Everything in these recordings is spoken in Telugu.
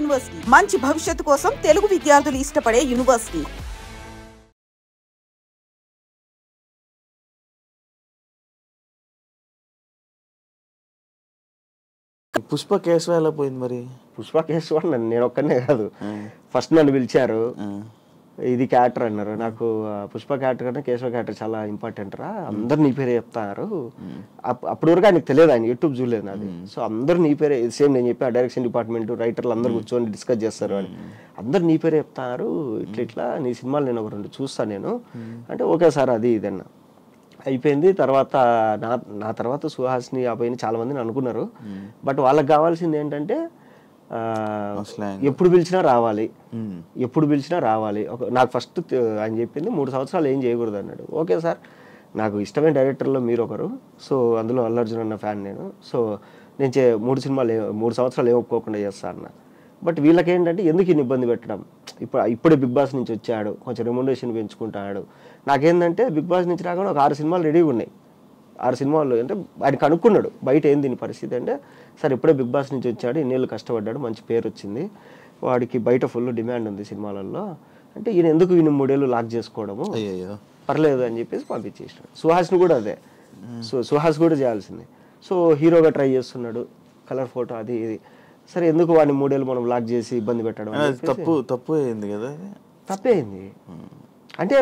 యూనివర్సిటీ మంచి భవిష్యత్తు కోసం తెలుగు విద్యార్థులు ఇష్టపడే యూనివర్సిటీ. పుష్ప కేశవ ఎలా పోయింది మరి? పుష్ప కేశవ నేను ఒక్కనే కాదు, ఫస్ట్ నన్ను పిలిచారు, ఇది క్యారెక్టర్ అన్నారు. నాకు పుష్ప క్యారెక్టర్ కన్నా కేశవ క్యారెక్టర్ చాలా ఇంపార్టెంట్ రా, అందరు నీ పేరే చెప్తారు. అప్పటి వరకు ఆయనకు తెలియదు, ఆయన యూట్యూబ్ చూడలేదు నాది. సో అందరు నీ పేరే, సేమ్ నేను చెప్పి ఆ డైరెక్షన్ డిపార్ట్మెంట్ రైటర్లు అందరు కూర్చొని డిస్కస్ చేస్తారు అని, అందరు నీ పేరే చెప్తారు. ఇట్లా నీ సినిమాలు నేను ఒక 2 చూస్తాను నేను అంటే, ఓకే సార్ అది ఇదన్నా అయిపోయింది. తర్వాత నా తర్వాత సుహాస్ని అబ్బాయిని చాలా మందిని అనుకున్నారు. బట్ వాళ్ళకి కావాల్సింది ఏంటంటే ఎప్పుడు పిలిచినా రావాలి, ఎప్పుడు పిలిచినా రావాలి. నాకు ఫస్ట్ ఆయన చెప్పింది 3 సంవత్సరాలు ఏం చేయకూడదు అన్నాడు. ఓకే సార్, నాకు ఇష్టమైన డైరెక్టర్లో మీరు ఒకరు, సో అందులో అల్లు అర్జున్ అన్న ఫ్యాన్ నేను. సో నేను 3 సంవత్సరాలు ఏం ఒప్పుకోకుండా చేస్తా అన్న. బట్ వీళ్ళకేంటంటే ఎందుకు ఇన్ని ఇబ్బంది పెట్టడం, ఇప్పుడే బిగ్ బాస్ నుంచి వచ్చాడు, కొంచెం రెమ్యునరేషన్ పెంచుకుంటాడు. నాకేంటంటే బిగ్ బాస్ నుంచి రాకుండా ఒక 6 సినిమాలు రెడీగా ఉన్నాయి. 6 సినిమాలు అంటే ఆయన కనుక్కున్నాడు బయట ఏంది దీని పరిస్థితి అంటే, సార్ ఇప్పుడే బిగ్ బాస్ నుంచి వచ్చాడు, ఇన్నేళ్ళు కష్టపడ్డాడు, మంచి పేరు వచ్చింది, వాడికి బయట ఫుల్ డిమాండ్ ఉంది సినిమాలలో అంటే, ఈయన ఎందుకు ఈయన 3 ఏళ్ళు లాక్ చేసుకోవడము, పర్లేదు అని చెప్పేసి పంపించేసినాడు. సుహాస్ని కూడా అదే, సో సుహాస్ కూడా చేయాల్సింది. సో హీరోగా ట్రై చేస్తున్నాడు, కలర్ ఫోటో అది ఇది, సరే ఎందుకు వాడిని 3 ఏళ్ళు మనం లాక్ చేసి ఇబ్బంది పెట్టడం, తప్పు అయింది కదా. తప్పే అయింది అంటే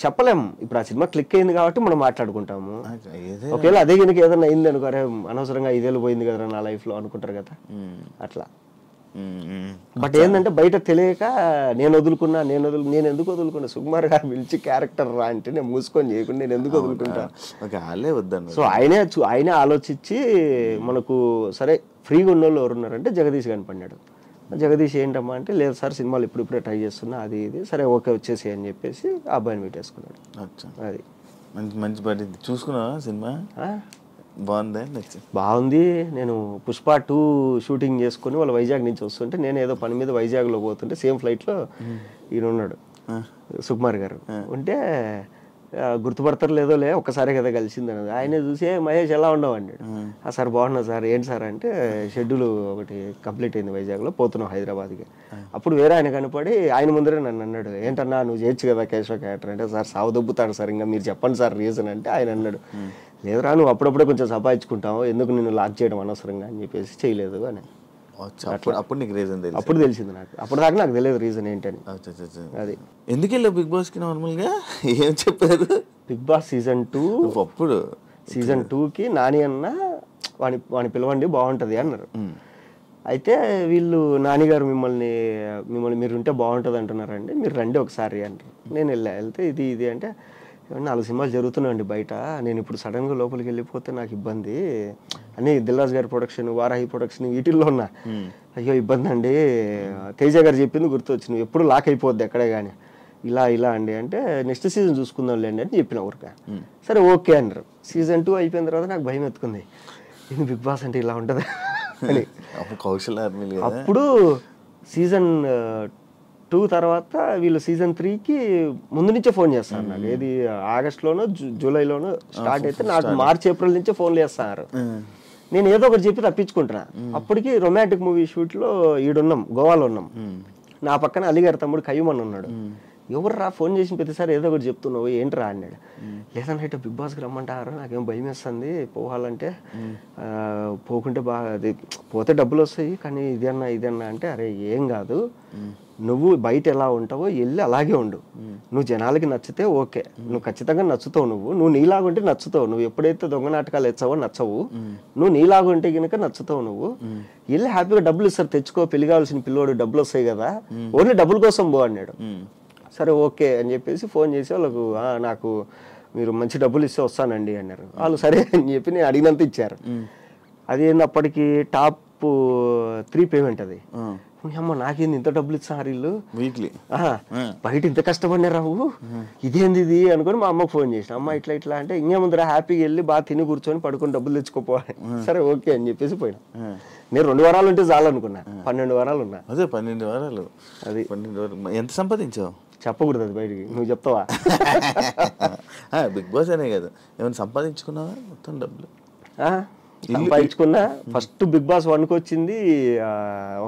చెప్పలేం. ఇప్పుడు ఆ సినిమా క్లిక్ అయింది కాబట్టి మనం మాట్లాడుకుంటాము. ఒకవేళ అదే కనుక ఏదైనా అయింది అనుకో, అరే అనవసరంగా 5 ఏళ్ళు పోయింది కదా నా లైఫ్ లో అనుకుంటారు కదా, అట్లా. బట్ ఏంటంటే బయట తెలియక నేను ఎందుకు వదులుకున్నా, సుకుమార్ గారు పిలిచి క్యారెక్టర్ రా అంటే నేను మూసుకొని చేయకుండా నేను ఎందుకు వదులుకుంటా. సో ఆయనే ఆలోచించి మనకు సరే ఫ్రీగా ఉన్న వాళ్ళు ఎవరున్నారంటే జగదీష్ కనపడినాడు. జగదీష్ ఏంటమ్మా అంటే, లేదు సార్ సినిమాలు ఇప్పుడే ట్రై చేస్తున్నా అది ఇది, సరే ఓకే వచ్చేసి అని చెప్పేసి ఆ అబ్బాయిని పెట్టేసుకున్నాడు. అది మంచి పడింది. చూసుకున్నావా సినిమా? బాగుంది. నేను పుష్ప 2 షూటింగ్ చేసుకుని వాళ్ళు వైజాగ్ నుంచి వస్తుంటే, నేను ఏదో పని మీద వైజాగ్లో పోతుంటే సేమ్ ఫ్లైట్లో ఈయన ఉన్నాడు సుకుమార్ గారు ఉంటే, గుర్తుపడతారు లేదోలే ఒక్కసారి కదా కలిసింది అన్నది. ఆయన చూసి మహేష్ ఎలా ఉండవు అన్నాడు. సార్ బాగున్నా సార్, ఏంటి సార్ అంటే షెడ్యూల్ ఒకటి కంప్లీట్ అయింది వైజాగ్లో, పోతున్నాం హైదరాబాద్కి. అప్పుడు వేరే ఆయన కనపడి ఆయన ముందరే నన్ను అన్నాడు, ఏంటన్నా నువ్వు చేయొచ్చు కదా కేశవ క్యారెక్టర్ అంటే, సార్ సాగు దొబ్బుతాడు సార్, ఇంకా మీరు చెప్పండి సార్ రీజన్ అంటే ఆయన అన్నాడు, లేదురా నువ్వు అప్పుడప్పుడే కొంచెం సంపాదించుకుంటావు, ఎందుకు నిన్ను లాక్ చేయడం అనవసరంగా అని చెప్పేసి చేయలేదు అని. అప్పుడు నీకు రీజన్ తెలియదు? అప్పుడు తెలిసింది నాకు, అప్పుడు దాకా నాకు తెలియదు రీజన్ ఏంటని. అది ఎందుకు వెళ్ళావు బిగ్ బాస్ కి? నార్మల్గా ఏం చెప్పారు? బిగ్ బాస్ సీజన్ 2 అప్పుడు సీజన్ 2కి నాని అన్న వాడిని పిలవండి బాగుంటుంది అన్నారు. అయితే వీళ్ళు నానిగారు మిమ్మల్ని మీరు ఉంటే బాగుంటుంది అంటున్నారండి, మీరు రండి ఒకసారి అంటారు. నేను వెళ్తే ఇది అంటే 4 సినిమాలు జరుగుతున్నాయండి బయట, నేను ఇప్పుడు సడన్గా లోపలికి వెళ్ళిపోతే నాకు ఇబ్బంది అని దిల్రాజు గారి ప్రొడక్షన్, వారాహి ప్రొడక్షన్ వీటిల్లో ఉన్నా. అయ్యో ఇబ్బంది అండి, తేజ గారు చెప్పింది గుర్తు వచ్చింది, ఎప్పుడు లాక్ అయిపోద్ది ఎక్కడే కానీ, ఇలా అండి అంటే నెక్స్ట్ సీజన్ చూసుకుందాం లేండి అని చెప్పిన ఊరిక. సరే ఓకే అన్నారు. సీజన్ 2 అయిపోయిన తర్వాత నాకు భయం ఎత్తుకుంది, ఇది బిగ్ బాస్ అంటే ఇలా ఉంటుంది అని. అప్పుడు సీజన్ 2 తర్వాత వీళ్ళు సీజన్ 3కి ముందు నుంచే ఫోన్ చేస్తారు నాకు, ఏది ఆగస్టులోనో జూలైలోనో స్టార్ట్ అయితే నాకు మార్చ్ ఏప్రిల్ నుంచే ఫోన్లు చేస్తారు. నేను ఏదో ఒకటి చెప్పి తప్పించుకుంటున్నా. అప్పటికి రొమాంటిక్ మూవీ షూట్లో ఈడున్నాం, గోవాలో ఉన్నాం, నా పక్కన అలీగారి తమ్ముడు కయ్యమని ఉన్నాడు. ఎవర్రా ఫోన్ చేసిన ప్రతిసారి ఏదో ఒకటి చెప్తున్నావు ఏంట్రా అన్నాడు. లేదన్నా ఇట్లా బిగ్ బాస్కి రమ్మంటారు, నాకేం భయం వేస్తుంది పోవాలంటే, పోకుంటే బాగా అది పోతే డబ్బులు వస్తాయి కానీ ఇదన్నా అంటే, అరే ఏం కాదు, నువ్వు బయట ఎలా ఉంటావో వెళ్ళి అలాగే ఉండు, నువ్వు జనాలకి నచ్చితే ఓకే, నువ్వు ఖచ్చితంగా నచ్చుతావు, నువ్వు నీలాగుంటే నచ్చుతావు, నువ్వు ఎప్పుడైతే దొంగ నాటకాలు ఎచ్చావో నచ్చవు, నువ్వు నీలాగుంటే కనుక నచ్చుతావు, నువ్వు వెళ్ళి హ్యాపీగా డబ్బులు ఇస్తారు, తెచ్చుకో, పెళ్లి కావాల్సిన పిల్లోడు డబ్బులు వస్తాయి కదా, ఓన్లీ డబ్బుల కోసం పో అన్నాడు. సరే ఓకే అని చెప్పేసి ఫోన్ చేసి వాళ్ళకు, నాకు మీరు మంచి డబ్బులు ఇస్తే వస్తానండి అన్నారు. వాళ్ళు సరే అని చెప్పి నేను అడిగినంత ఇచ్చారు. అది అప్పటికి టాప్ 3 పేమెంట్ అది. అమ్మ నాకేంది ఇంత డబ్బులు ఇస్తారు వీళ్ళు వీక్లీ, బయట ఇంత కష్టపడినా రావు, ఇదేంది ఇది అనుకుని మా అమ్మకు ఫోన్ చేసిన, అమ్మ ఇట్లా అంటే ఇంకేముందిరా హ్యాపీగా వెళ్ళి బాగా తిని కూర్చొని పడుకొని డబ్బులు తెచ్చుకోపోవాలి. సరే ఓకే అని చెప్పేసి పోయినా. నేను 2 వారాలు ఉంటే చాలనుకున్నా, 12 వారాలు ఉన్నా. అదే 12 వారాలు. అది 12 వారాలు ఎంత సంపాదించావు? చెప్పకూడదు అది బయటికి, నువ్వు చెప్తావా? బిగ్ బాస్ అనే కదా, ఏమైనా సంపాదించుకున్నావా మొత్తం డబ్బులు? సంపాదించుకున్నా. ఫస్ట్ బిగ్ బాస్ 1కి వచ్చింది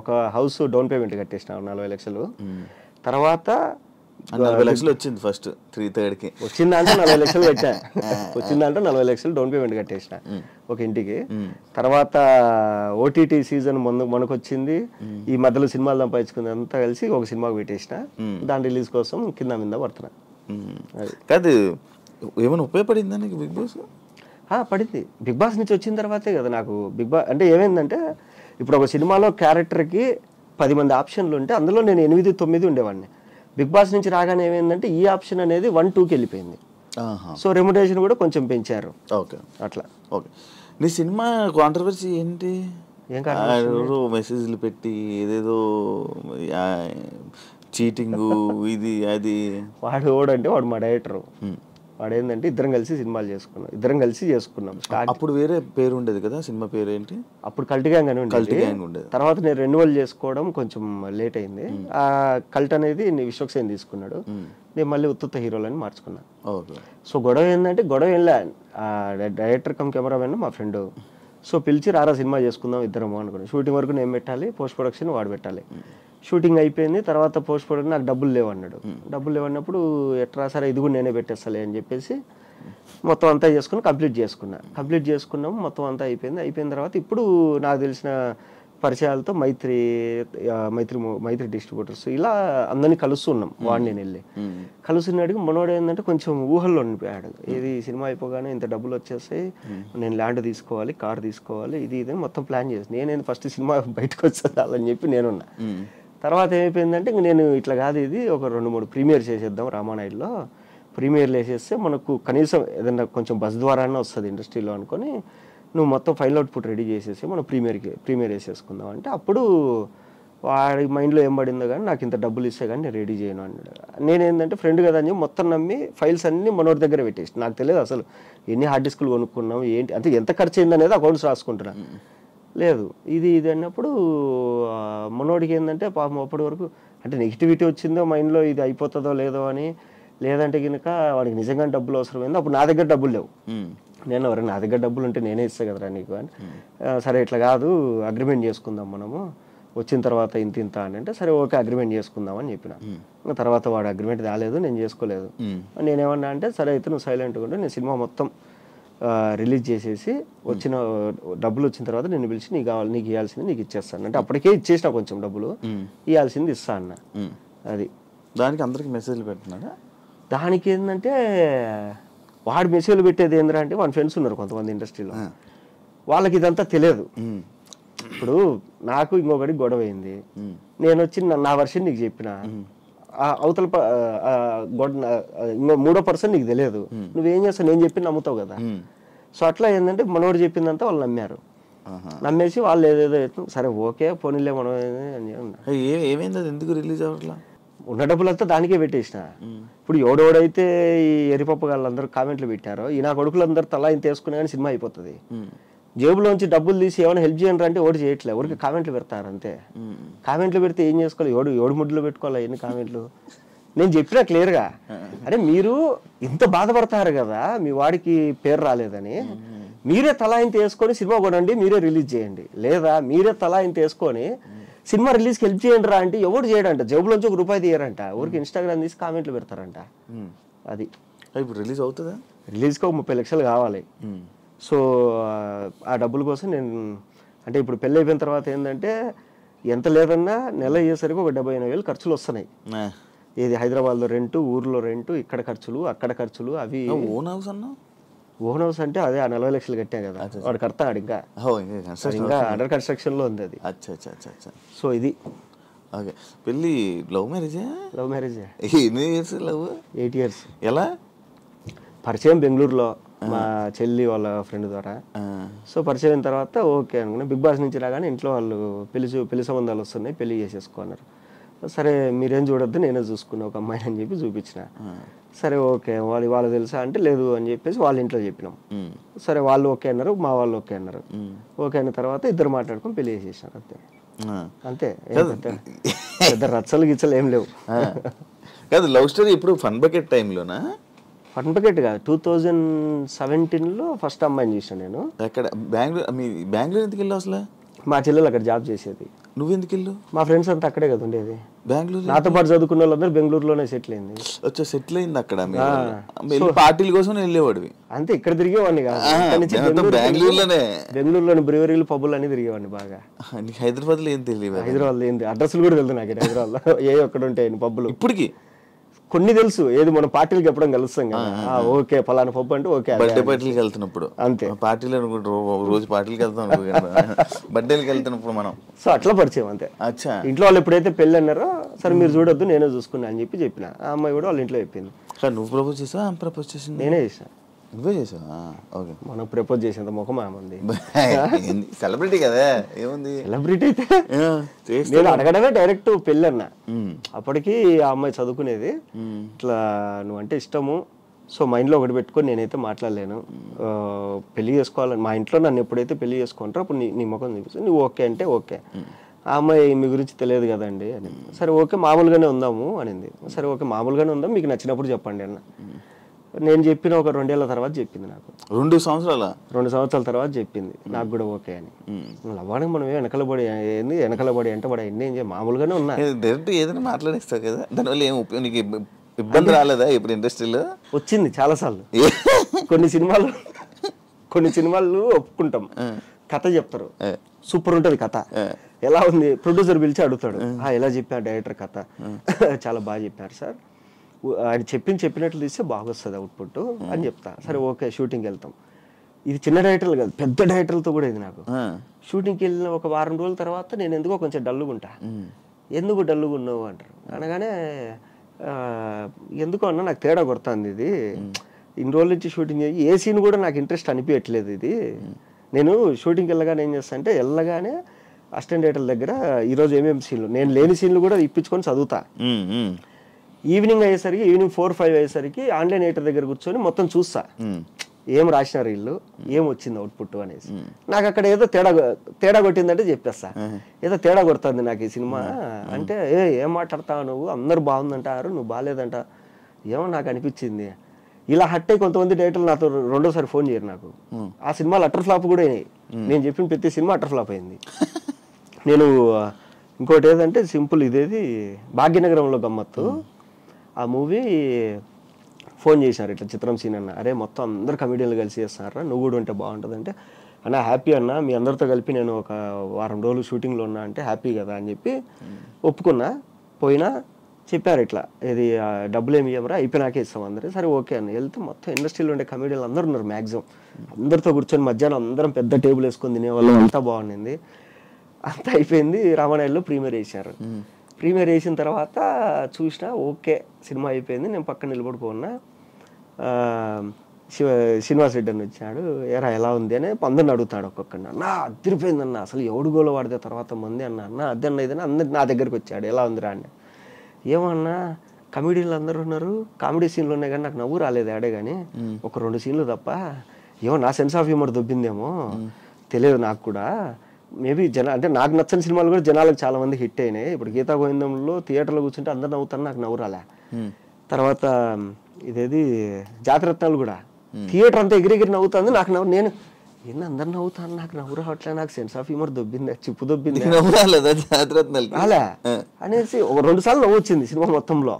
ఒక హౌస్ డౌన్ పేమెంట్ కట్టేసిన 40 లక్షలు. తర్వాత 40 లక్షలు వచ్చింది ఫస్ట్ 3/3కి వచ్చిందంటే 40 లక్షలు పెట్టా. వచ్చిందంటే 40 లక్షలు డౌన్ పేమెంట్ కట్టేసిన ఒక ఇంటికి. తర్వాత ఓటీటీ సీజన్ మనకు వచ్చింది. ఈ మధ్యలో సినిమాలు సంపాదించుకుంది అంతా కలిసి ఒక సినిమాకి పెట్టేసిన. దాని రిలీజ్ కోసం కింద మీద పడుతున్నా. కాదు, ఏమైనా ఉపయోగపడిందా నీకు బిగ్ బాస్? పడింది. బిగ్ బాస్ నుంచి వచ్చిన తర్వాతే కదా నాకు బిగ్ బాస్ అంటే ఏమైందంటే, ఇప్పుడు ఒక సినిమాలో క్యారెక్టర్కి 10 మంది ఆప్షన్లు ఉంటే అందులో నేను 8, 9 ఉండేవాడిని. బిగ్ బాస్ నుంచి రాగానే ఏమైందంటే ఈ ఆప్షన్ అనేది 1, 2కి వెళ్ళిపోయింది. సో రెమ్యునరేషన్ కూడా కొంచెం పెంచారు. ఓకే, అట్లా. ఓకే. నీ సినిమా కాంట్రవర్సీ ఏంటి? ఏం కాదు, మెసేజ్లు పెట్టి ఏదేదో చీటింగ్ ఇది అది. వాడు మా డైరెక్టర్. వాడు ఏంటంటే ఇద్దరం కలిసి సినిమాలు చేసుకున్నాం. ఇద్దరం కలిసి చేసుకున్నాం. అప్పుడు వేరే పేరు ఉండేది కదా, సినిమా పేరు ఏంటి? అప్పుడు కల్ట్ గ్యాంగ్ అని ఉండేది. తర్వాత నేను రెన్యువల్ చేసుకోవడం కొంచెం లేట్ అయింది. ఆ కల్ట్ అనేది విశ్వక్సేన్ తీసుకున్నాడు. నేను మళ్ళీ ఉత్తుత్త హీరోలని మార్చుకున్నాను. సో గొడవ ఏంటంటే, గొడవ ఏంలే, డైరెక్టర్ కమ్ కెమెరామెన్ మా ఫ్రెండ్. సో పిలిచి రారా సినిమా చేసుకుందాం ఇద్దరము అనుకున్నాను. షూటింగ్ వరకు నేను పెట్టాలి, పోస్ట్ ప్రొడక్షన్ వాడు పెట్టాలి. షూటింగ్ అయిపోయింది. తర్వాత పోస్ట్ ప్రొడక్షన్ నాకు డబ్బులు లేవన్నాడు. డబ్బులు లేవన్నప్పుడు ఎట్లా, సరే ఇది కూడా నేనే పెట్టేస్తాలే అని చెప్పేసి మొత్తం అంతా చేసుకుని కంప్లీట్ చేసుకున్నాము. మొత్తం అంతా అయిపోయిన తర్వాత ఇప్పుడు నాకు తెలిసిన పరిచయాలతో మైత్రి డిస్ట్రిబ్యూటర్స్ ఇలా అందరినీ కలుస్తున్నాం. వాడిని నేను వెళ్ళి కలుస్తున్నాడికి మనోడు ఏంటంటే కొంచెం ఊహల్లో ఉండిపోయాడు. ఏది సినిమా అయిపోగానే ఇంత డబ్బులు వచ్చేస్తాయి, నేను ల్యాండ్ తీసుకోవాలి, కార్ తీసుకోవాలి, ఇది మొత్తం ప్లాన్ చేసి నేనేది ఫస్ట్ సినిమా బయటకు వచ్చేదాలని చెప్పి నేనున్నా. తర్వాత ఏమైపోయిందంటే ఇంక నేను ఇట్లా కాదు, ఇది ఒక 2-3 ప్రీమియర్ చేసేద్దాం రామానాయుడులో. ప్రీమియర్లు వేసేస్తే మనకు కనీసం ఏదన్నా కొంచెం బస్ ద్వారానే వస్తుంది ఇండస్ట్రీలో అనుకొని, నువ్వు మొత్తం ఫైనల్ అవుట్పుట్ రెడీ చేసేసి మనం ప్రీమియర్ వేసేసుకుందాం అంటే, అప్పుడు వాడి మైండ్లో ఏం పడిందో కానీ నాకు ఇంత డబ్బులు ఇస్తే కానీ నేను రెడీ చేయను అన్నాడు. నేనేంటంటే ఫ్రెండ్ కదా అని చెప్పి మొత్తం నమ్మి ఫైల్స్ అన్నీ మనోడి దగ్గర పెట్టేసి, నాకు తెలియదు అసలు ఎన్ని హార్డ్ డిస్కులు కొనుక్కున్నాం ఏంటి అంటే ఎంత ఖర్చు అయింది అనేది అకౌంట్స్ రాసుకుంటున్నా. లేదు ఇది అన్నప్పుడు మనోడికి ఏంటంటే పాపం అప్పటి వరకు అంటే నెగిటివిటీ వచ్చిందో మైండ్లో, ఇది అయిపోతుందో లేదో అని. లేదంటే కనుక వాడికి నిజంగా డబ్బులు అవసరమైంది. అప్పుడు నా దగ్గర డబ్బులు లేవు. నేను ఎవరైనా నా దగ్గర డబ్బులు ఉంటే నేనే ఇస్తా కదరా నీకు అని. సరే ఇట్లా కాదు, అగ్రిమెంట్ చేసుకుందాం మనము వచ్చిన తర్వాత ఇంత అని అంటే, సరే ఓకే అగ్రిమెంట్ చేసుకుందాం అని చెప్పిన. తర్వాత వాడు అగ్రిమెంట్ రాలేదు, నేను చేసుకోలేదు. నేనేమన్నా అంటే, సరే అయితే నువ్వు సైలెంట్గా ఉంటే నేను సినిమా మొత్తం రిలీజ్ చేసేసి వచ్చిన డబ్బులు వచ్చిన తర్వాత నేను పిలిచి నీకు ఇవ్వాల్సింది నీకు ఇచ్చేస్తాను అంటే, అప్పటికే ఇచ్చేసిన కొంచెం డబ్బులు, ఇవ్వాల్సింది ఇస్తా అన్న. అది దానికి అందరికి మెసేజ్లు పెడుతున్నారా? దానికి ఏంటంటే వాడు మెసేజ్లు పెట్టేది ఏంద్రా అంటే, వాడి ఫ్రెండ్స్ ఉన్నారు కొంతమంది ఇండస్ట్రీలో, వాళ్ళకి ఇదంతా తెలియదు. ఇప్పుడు నాకు ఇంకొకటి గొడవ అయింది, నేను వచ్చి నా వర్షన్ నీకు చెప్పిన, అవతల ఇంకో 3వ పర్సన్ నీకు తెలియదు, నువ్వేం చేస్తావు నేను చెప్పి నమ్ముతావు కదా. సో అట్లా ఏంటంటే మనోడు చెప్పిందంతా వాళ్ళు నమ్మారు. నమ్మేసి వాళ్ళు ఏదేదో సరే ఓకే పోనీలే మనం ఏమైంది, అది ఎందుకు రిలీజ్ అవ్వట్లా? ఉన్న డబ్బులంతా దానికే పెట్టేసిన. ఇప్పుడు ఎవడెవడైతే ఈ ఎరిపప్పు వాళ్ళందరూ కామెంట్లు పెట్టారో, ఈ నా కొడుకులందరూ తలా ఇంత వేసుకునే కానీ సినిమా అయిపోతుంది. జేబులోంచి డబ్బులు తీసి ఏమైనా హెల్ప్ చేయండి అంటే ఎవరు చేయట్లేదు, ఎవరికి కామెంట్లు పెడతారు అంతే. కామెంట్లు పెడితే ఏం చేసుకోవాలి, ఎవడు ముడ్లు పెట్టుకోవాలి ఎన్ని కామెంట్లు. నేను చెప్పినా క్లియర్గా, అరే మీరు ఇంత బాధపడతారు కదా మీ వాడికి పేరు రాలేదని, మీరే తలా ఇంత వేసుకొని సినిమా కొనండి, మీరే రిలీజ్ చేయండి, లేదా మీరే తలా ఇంత వేసుకొని సినిమా రిలీజ్కి హెల్ప్ చేయండి రా అంటే ఎవరు చేయడంట, జేబులోంచి ₹1 తీయరంట, ఊరికి ఇన్స్టాగ్రామ్ తీసి కామెంట్లు పెడతారంట. అది ఇప్పుడు రిలీజ్ అవుతుందా? రిలీజ్కి 30 లక్షలు కావాలి. సో ఆ డబ్బుల కోసం నేను అంటే ఇప్పుడు పెళ్ళి అయిపోయిన తర్వాత ఏంటంటే ఎంత లేదన్నా నెల అయ్యేసరికి ఒక 75,000 ఖర్చులు వస్తున్నాయి. ఇది హైదరాబాద్లో రెంటు, ఊర్లో రెంటు, ఇక్కడ ఖర్చులు, అక్కడ ఖర్చులు, అవి. ఓన్ హౌస్ అన్నా? ఓన్ హౌస్ అంటే అదే 40 లక్షలు కట్టాం కదా, వాడు కడతాడు ఇంకా అండర్ కన్స్ట్రక్షన్ లో ఉంది అది. సో ఇది ఓకే. పెళ్ళి లవ్ మ్యారేజే? లవ్ మ్యారేజే. ఎన్ని ఇయర్స్ లవ్? 8 years. ఎలా పరిచయం? బెంగళూరులో మా చెల్లి వాళ్ళ ఫ్రెండ్ ద్వారా. సో పరిచయం అయిన తర్వాత ఓకే అనుకున్నా. బిగ్ బాస్ నుంచి రాగానే ఇంట్లో వాళ్ళు పెళ్లి సంబంధాలు వస్తున్నాయి, పెళ్లి చేసేసుకున్నారు. సరే మీరేం చూడొద్దు నేనే చూసుకున్నా ఒక అమ్మాయిని అని చెప్పి చూపించిన. సరే ఓకే వాళ్ళు తెలుసా అంటే లేదు అని చెప్పేసి వాళ్ళ ఇంట్లో చెప్పినాం. సరే వాళ్ళు ఓకే అన్నారు, మా వాళ్ళు ఓకే అన్నారు. ఓకే అయిన తర్వాత ఇద్దరు మాట్లాడుకొని పెళ్లి చేసేసినారు అంతే. పెద్ద రచ్చలు గిచ్చలు ఏం లేవు. కాదు, లవ్ స్టోరీ ఇప్పుడు ఫన్ బకెట్ టైంలోనా? ఫర్నికేట్ కాదు, 2017లో ఫస్ట్ అమ్మాయిని చూసాను నేను. ఎక్కడ? బెంగళూరు ఎందుకు వెళ్ళావు అసలు? మా చెల్లెలు అక్కడ జాబ్ చేసేది. నువ్వెందుకు వెళ్ళు? మా ఫ్రెండ్స్ అంతా అక్కడే కదా ఉండేది. బెంగళూరు నాతో పాటు చదువుకున్న వాళ్ళందరూ బెంగళూరులోనే సెటిల్ అయింది. వచ్చా సెటిల్ అయింది అక్కడ? పార్టీల కోసం వెళ్ళేవాడివి అంతే. ఇక్కడ తిరిగేవాడిని కాదు, బెంగళూరులోని బ్రివరీలు పబ్బులు అన్ని తిరిగేవాడిని బాగా. హైదరాబాద్ లో ఏం తెలియదు? హైదరాబాద్ ఏంది అడ్రస్లు కూడా తెలుసు నాకు. హైదరాబాద్ లో ఏ ఒక్కడ ఉంటాయి పబ్బులు ఇప్పటికి కొన్ని తెలుసు. ఏది మన పార్టీలకి ఎప్పుడో కలుస్తాం కదా, ఓకే ఫలానా పప్పు అంటే ఓకే. బర్త్డే పార్టీలకి వెళ్తున్నప్పుడు అంతే, పార్టీలు రోజు పార్టీలకి వెళ్తాం, బర్త్డేలకి వెళ్తున్నప్పుడు మనం. సో అట్లా పరిచయం అంతే. అచ్చా. ఇంట్లో వాళ్ళు ఎప్పుడైతే పెళ్ళి అన్నారో సరే మీరు చూడొద్దు నేనే చూసుకున్నా అని చెప్పిన. ఆ అమ్మాయి కూడా వాళ్ళ ఇంట్లో చెప్పింది. నువ్వు ప్రపోజ్ చేసావా? ప్రపోజ్ చేసింది నేనే చేసా. నువ్వే చేసావా? ఓకే. మనం ప్రపోజ్ చేసేంత ముఖం ఏమంది? సెలబ్రిటీ కదా, ఏముంది సెలబ్రిటీ అయితే. నేను అడగడమే డైరెక్ట్ పెళ్ళి అన్నా. అప్పటికి ఆ అమ్మాయి చదువుకునేది. ఇట్లా నువ్వంటే ఇష్టము, సో మైండ్లో ఒకటి పెట్టుకొని నేనైతే మాట్లాడలేను, పెళ్లి చేసుకోవాలని మా ఇంట్లో నన్ను ఎప్పుడైతే పెళ్లి చేసుకుంటారో అప్పుడు నీ ముఖం చూపిస్తుంది, నువ్వు ఓకే అంటే ఓకే. ఆ అమ్మాయి మీ గురించి తెలియదు కదండి అని. సరే ఓకే మామూలుగానే ఉందాము అనింది. సరే ఓకే మామూలుగానే ఉందాం, మీకు నచ్చినప్పుడు చెప్పండి అన్న. నేను చెప్పిన ఒక 2 ఏళ్ల తర్వాత చెప్పింది నాకు. 2 సంవత్సరాల తర్వాత చెప్పింది నాకు కూడా ఓకే అని. లవ్వానికి మనం వెనకలబడి ఏంది, వెనకలబడి అంటే వాడు ఎన్ని ఏం మామూలుగానే ఉన్నా డైరెక్ట్ ఏదైనా మాట్లాడేస్తావు కదా, దానివల్ల ఏం నీకు ఇబ్బంది రాలేదా ఇప్పుడు ఇండస్ట్రీలో? వచ్చింది చాలాసార్లు. కొన్ని సినిమాలు ఒప్పుకుంటాం, కథ చెప్తారు, సూపర్ ఉంటుంది కథ, ఎలా ఉంది ప్రొడ్యూసర్ పిలిచి అడుగుతాడు, ఎలా చెప్పారు డైరెక్టర్ కథ, చాలా బాగా చెప్పారు సార్, ఆయన చెప్పినట్లు తీస్తే బాగా వస్తుంది అవుట్పుట్ అని చెప్తా. సరే ఓకే షూటింగ్కి వెళ్తాం. ఇది చిన్న డైరెక్టర్లు కాదు, పెద్ద డైరెక్టర్లతో కూడా ఇది నాకు. షూటింగ్కి వెళ్ళిన ఒక వారం రోజుల తర్వాత నేను ఎందుకో కొంచెం డల్లుగా ఉంటా. ఎందుకు డల్లుగా ఉన్నావు అంటారు. అనగానే ఎందుకో అన్నా నాకు తేడా కొడుతుంది, ఇది ఇన్ని రోజుల నుంచి షూటింగ్ చేయి ఏ సీన్ కూడా నాకు ఇంట్రెస్ట్ అనిపించట్లేదు. ఇది నేను షూటింగ్కి వెళ్ళగానే ఏం చేస్తా అంటే వెళ్ళగానే అసిస్టెంట్ డైరెక్టర్ దగ్గర ఈరోజు ఏమేమి సీన్లు, నేను లేని సీన్లు కూడా ఇప్పించుకొని చదువుతా. ఈవినింగ్ 4-5 అయ్యేసరికి ఆన్లైన్ ఎడిటర్ దగ్గర కూర్చొని మొత్తం చూస్తా, ఏం రాసినారు వీళ్ళు, ఏం వచ్చింది అవుట్పుట్ అనేసి. నాకు అక్కడ ఏదో తేడా కొట్టిందంటే చెప్పేస్తా, ఏదో తేడా కొడుతుంది నాకు ఈ సినిమా అంటే, ఏం మాట్లాడతావు నువ్వు, అందరు బాగుందంటారు నువ్వు బాగాలేదంట, ఏమో నాకు అనిపించింది. ఇలా హట్ అయ్యి కొంతమంది డైరెక్టర్లు నాతో రెండోసారి ఫోన్ చేయరు నాకు. ఆ సినిమాలు అటర్ ఫ్లాప్ కూడా అయినాయి. నేను చెప్పిన ప్రతి సినిమా అటర్ ఫ్లాప్ అయింది. నేను ఇంకోటి ఏదంటే సింపుల్, ఇదేది భాగ్యనగరంలో గమ్మత్తు, ఆ మూవీ ఫోన్ చేశారు ఇట్లా చిత్రం సీన్ అన్న, అరే మొత్తం అందరు కమెడియన్లు కలిసి చేస్తున్నారా, నువ్వు కూడా ఉంటే బాగుంటుంది అంటే, అన్న హ్యాపీ అన్న మీ అందరితో కలిపి నేను ఒక వారం రోజులు షూటింగ్లో ఉన్నా అంటే హ్యాపీ కదా అని చెప్పి ఒప్పుకున్నా. పోయినా చెప్పారు ఇట్లా, ఇది డబ్బులు ఏమి ఇవ్వరా అయిపోయినాకే ఇస్తాం అందరూ. సరే ఓకే అన్న. వెళ్తే మొత్తం ఇండస్ట్రీలో ఉండే కమెడియన్లు అందరూ ఉన్నారు మ్యాక్సిమం. అందరితో కూర్చొని మధ్యాహ్నం అందరం పెద్ద టేబుల్ వేసుకొని తినేవాళ్ళు, అంతా బాగుండింది. అంతా అయిపోయింది. రామానాయుడులో ప్రీమియర్ వేసారు. ప్రీమియర్ వేసిన తర్వాత చూసినా ఓకే సినిమా అయిపోయింది. నేను పక్కన నిలబడిపోన్నా. శ్రీనివాస్ రెడ్డి అని వచ్చాడు, ఎరా ఎలా ఉంది అని అందరిని అడుగుతాడు ఒక్కొక్కడిని. అన్న అదిరిపోయిందన్న, అసలు ఎవడు గోల వాడితే తర్వాత మంది అన్న అదన్న ఇదన్నా అందరు నా దగ్గరికి వచ్చాడు, ఎలా ఉందిరా అని. ఏమన్నా కమెడీలు అందరూ ఉన్నారు, కామెడీ సీన్లు ఉన్నాయి కానీ నాకు నవ్వు రాలేదు ఆడే కానీ, ఒక 2 సీన్లు తప్ప. ఏమో నా సెన్స్ ఆఫ్ హ్యూమర్ దొబ్బిందేమో తెలియదు నాకు కూడా. మేబీ అంటే నాకు నచ్చని సినిమాలు కూడా జనాలకు చాలా మంది హిట్ అయినాయి. ఇప్పుడు గీతా గోవిందంలో థియేటర్లో కూర్చుంటే అందరు నవ్వుతారు, నాకు నవ్వు రాలే. తర్వాత ఇదేది జాతిరత్నాలు కూడా థియేటర్ అంతా ఎగిరెగిరి నవ్వుతుంది, నాకు నేను ఏంది అందరు నవ్వుతాను, నాకు నవ్వు రావట్లే, నాకు సెన్స్ ఆఫ్ హ్యూమర్ దొబ్బింది, చిప్పు దొబ్బింది అలా అనేసి 2 సార్లు నవ్వు వచ్చింది సినిమా మొత్తంలో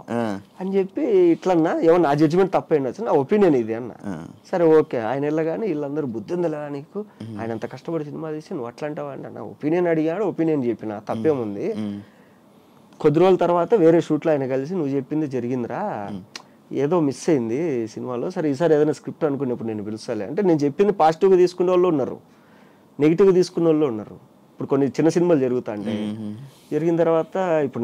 అని చెప్పి ఇట్లన్నా. ఏమో నా జడ్జిమెంట్ తప్పైండొచ్చు, నా ఒపీనియన్ ఇది అన్న. సరే ఓకే ఆయన వెళ్ళగానే వీళ్ళందరూ బుద్ధి ఉందిలా నీకు, ఆయన అంత కష్టపడి సినిమా తీసి నువ్వు అట్లా అంటావా అన్న. నా ఒపీనియన్ అడిగాడు, ఒపీనియన్ చెప్పిన, తప్పేముంది. కొద్ది రోజుల తర్వాత వేరే షూట్లో ఆయన కలిసి నువ్వు చెప్పింది జరిగిందిరా, ఏదో మిస్ అయింది సినిమాలో, సరే ఈసారి ఏదైనా స్క్రిప్ట్ అనుకున్నప్పుడు నేను పిలుస్తాలే అంటే. నేను చెప్పింది పాజిటివ్గా తీసుకునే వాళ్ళు ఉన్నారు, నెగిటివ్గా తీసుకునే వాళ్ళు ఉన్నారు. ఇప్పుడు కొన్ని చిన్న సినిమాలు జరుగుతాయి, జరిగిన తర్వాత ఇప్పుడు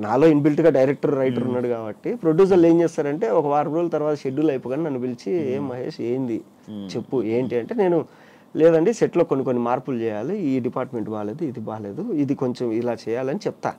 నాలో ఇన్బిల్ట్గా డైరెక్టర్ రైటర్ ఉన్నాడు కాబట్టి ప్రొడ్యూసర్లు ఏం చేస్తారంటే ఒక వారం రోజుల తర్వాత షెడ్యూల్ అయిపోగానే నన్ను పిలిచి, ఏం మహేష్ ఏంది చెప్పు ఏంటి అంటే, నేను లేదండి సెట్లో కొన్ని మార్పులు చేయాలి, ఈ డిపార్ట్మెంట్ బాగాలేదు, ఇది బాగాలేదు, ఇది కొంచెం ఇలా చేయాలని చెప్తా.